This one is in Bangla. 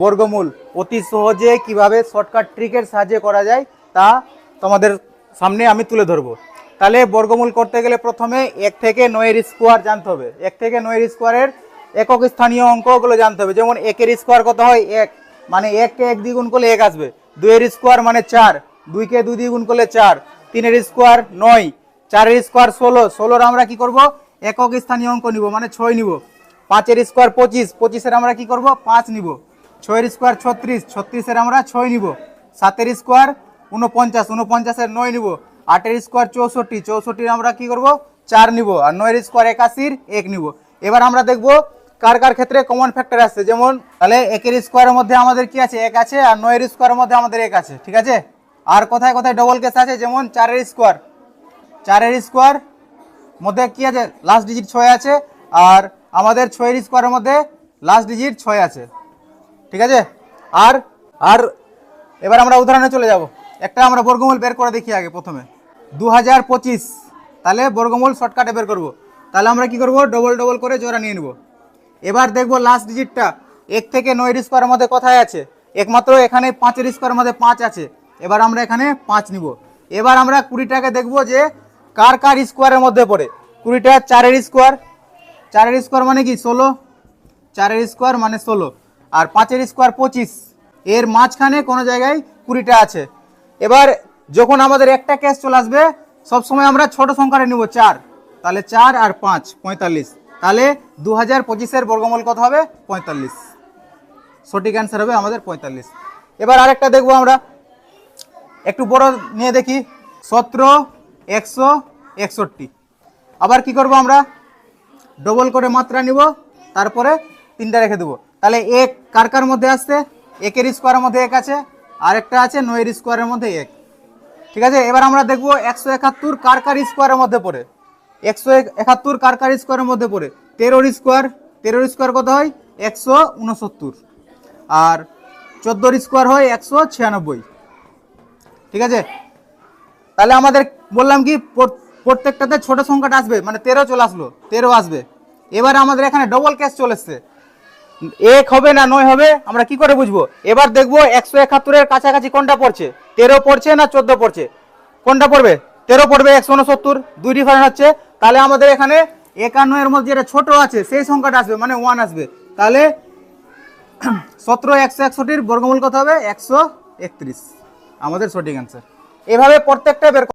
বর্গমূল অতি সহজে কিভাবে শর্টকাট ট্রিকের সাহায্যে করা যায় তা তোমাদের সামনে আমি তুলে ধরবো। তাহলে বর্গমূল করতে গেলে প্রথমে 1 থেকে 9 এর স্কোয়ার জানতে হবে। 1 থেকে 9 এর স্কোয়ারের একক স্থানীয় অঙ্কগুলো জানতে হবে। যেমন 1 এর স্কোয়ার কত হয় 1, মানে 1 কে 1 দিয়ে গুণ করলে 1 আসবে। 2 এর স্কোয়ার মানে 4, 2 কে 2 দিয়ে গুণ করলে 4। 3 এর স্কোয়ার 9, 4 এর স্কোয়ার 16, 16 আমরা কি করব একক স্থানীয় অঙ্ক নিব মানে 6 নিব। 5 এর স্কোয়ার 25, 25 এর আমরা কি করব 5 নিব। 6 এর স্কোয়ার 36, 36 এর আমরা 6 নিব। 7 এর স্কোয়ার 49, 49 এর 9 নিব। 8 এর স্কোয়ার 64, 64 এর আমরা কি করব 4 নিব। আর 9 এর স্কোয়ার 81 1 নিব। এবার আমরা দেখব কার কার ক্ষেত্রে কমন ফ্যাক্টর আছে। যেমন তাহলে 1 এর স্কোয়ারের মধ্যে আমাদের কি আছে 1 আছে, আর 9 এর স্কোয়ারের মধ্যে আমাদের 1 আছে, ঠিক আছে। আর কোথায় কোথায় ডবল কেস আছে, যেমন 4 এর স্কোয়ার, 4 এর স্কোয়ার মধ্যে কি আছে লাস্ট ডিজিট 6 আছে, আর আমাদের 6 এর স্কোয়ারের মধ্যে লাস্ট ডিজিট 6 আছে, ঠিক আছে। আর আর এবার আমরা উদাহরণে চলে যাব। একটা আমরা বর্গমূল বের করে দেখি আগে প্রথমে 2025, তাহলে বর্গমূল শর্টকাটে বের করব। তাহলে আমরা কি করব ডবল ডবল করে জোড়া নিয়ে নেব। এবার দেখব লাস্ট ডিজিটটা 1 থেকে 9 এর স্কোয়ারের মধ্যে কোথায় আছে, একমাত্র এখানে 5 এর স্কোয়ারের মধ্যে 5 আছে। এবার আমরা এখানে 5 নিব। এবার আমরা 20টাকে দেখব যে কার কার স্কোয়ারের মধ্যে পড়ে। 20টা 4 এর স্কোয়ার, 4 এর স্কোয়ার মানে কি 16, 4 এর স্কোয়ার মানে 16, আর 5 এর স্কোয়ার 25, এর মাঝখানে কোনো জায়গায় 20টা আছে। এবার যখন আমাদের একটা কেস চলে আসবে সবসময় আমরা ছোট সংখ্যাটা নিব 4, তাহলে 4 আর 5 45, তাহলে 2025-এর বর্গমূল কত হবে 45, সঠিক অ্যান্সার হবে আমাদের 45। এবার আরেকটা দেখবো আমরা একটু বড় নিয়ে দেখি 17 161। আবার কি করব আমরা ডবল করে মাত্রা নিব, তারপরে 3টা রেখে দেবো। তাহলে 1 কার কার মধ্যে আসছে 1 এর স্কোয়ারের মধ্যে 1 আছে, আরেকটা আছে 9 এর স্কোয়ারের মধ্যে 1, ঠিক আছে। এবার আমরা দেখব 171 কার কার স্কোয়ারের মধ্যে পড়ে। 171 কার কার স্কোয়ারের মধ্যে পড়ে 13 এর স্কোয়ার, 13 এর স্কোয়ার কত হয় 169, আর 14 এর স্কোয়ার হয় 196, ঠিক আছে। তাহলে আমাদের বললাম কি প্রত্যেকটাতে ছোট সংখ্যাটা আসবে, মানে 13 চলে আসলো, 13 আসবে। এবার আমাদের এখানে ডবল কেস চলে এসছে, 1 হবে না 9 হবে আমরা কি করে বুঝবো। এবার দেখবো 171-এর কাছাকাছি কোনটা পড়ছে, 13 পড়ছে না 14 পড়ছে, কোনটা পড়বে 13 পড়বে, 169 2 ডিফারেন্স হচ্ছে। তাহলে আমাদের এখানে 51 এর মধ্যে যেটা ছোট আছে সেই সংখ্যাটা আসবে, মানে 1 আসবে। তাহলে 17 161-এর বর্গমূল কত হবে 131, আমাদের সঠিক অ্যান্সার। এভাবে প্রত্যেকটা বের